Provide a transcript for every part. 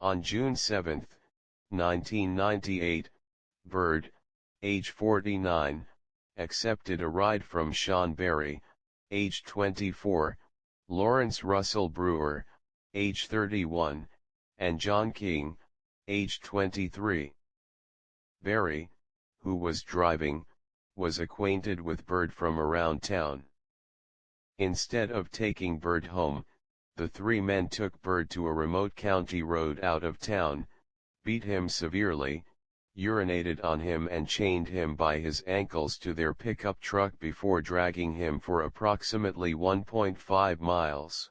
On June 7, 1998, Byrd, age 49, accepted a ride from Sean Berry, age 24, Lawrence Russell Brewer, age 31, and John King, age 23. Berry, who was driving, was acquainted with Byrd from around town. Instead of taking Byrd home, the three men took Byrd to a remote county road out of town, beat him severely, urinated on him and chained him by his ankles to their pickup truck before dragging him for approximately 1.5 miles.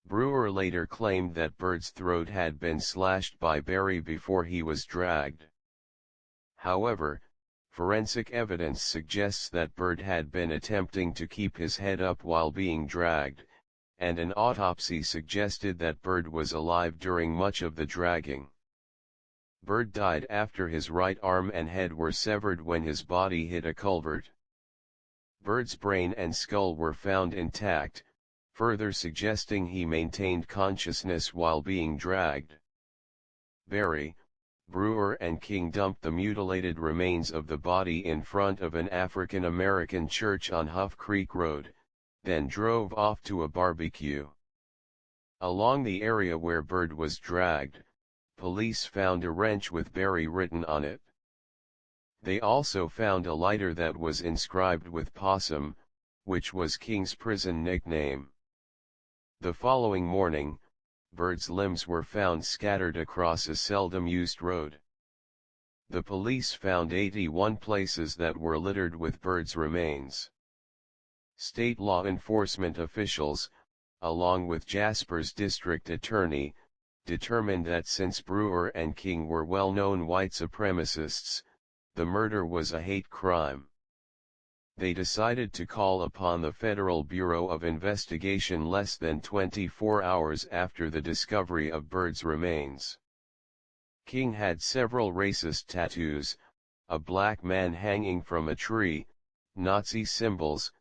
Brewer later claimed that Byrd's throat had been slashed by Berry before he was dragged. However, forensic evidence suggests that Byrd had been attempting to keep his head up while being dragged, and an autopsy suggested that Byrd was alive during much of the dragging. Byrd died after his right arm and head were severed when his body hit a culvert. Byrd's brain and skull were found intact, further suggesting he maintained consciousness while being dragged. Berry, Brewer and King dumped the mutilated remains of the body in front of an African American church on Huff Creek Road, then drove off to a barbecue. Along the area where Byrd was dragged, police found a wrench with Berry written on it. They also found a lighter that was inscribed with Possum, which was King's prison nickname. The following morning, Byrd's limbs were found scattered across a seldom-used road. The police found 81 places that were littered with Byrd's remains. State law enforcement officials, along with Jasper's district attorney, determined that since Brewer and King were well-known white supremacists, the murder was a hate crime. They decided to call upon the Federal Bureau of Investigation less than 24 hours after the discovery of Byrd's remains. King had several racist tattoos, a black man hanging from a tree, Nazi symbols,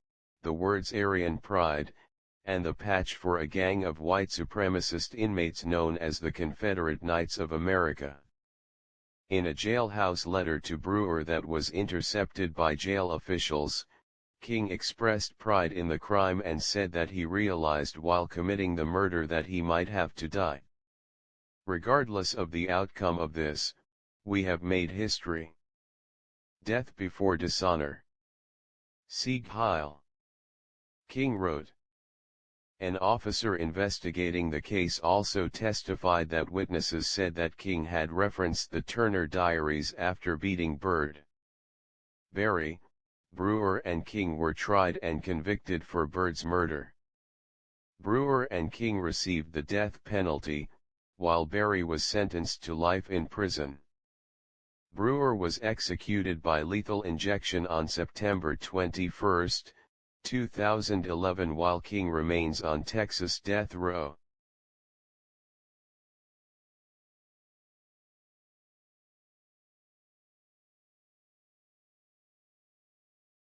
the words Aryan Pride, and the patch for a gang of white supremacist inmates known as the Confederate Knights of America. In a jailhouse letter to Brewer that was intercepted by jail officials, King expressed pride in the crime and said that he realized while committing the murder that he might have to die. Regardless of the outcome of this, we have made history. Death before dishonor. Sieg Heil. King wrote. An officer investigating the case also testified that witnesses said that King had referenced the Turner Diaries after beating Byrd. Berry, Brewer and King were tried and convicted for Byrd's murder. Brewer and King received the death penalty, while Berry was sentenced to life in prison. Brewer was executed by lethal injection on September 21, 2011, while King remains on Texas death row.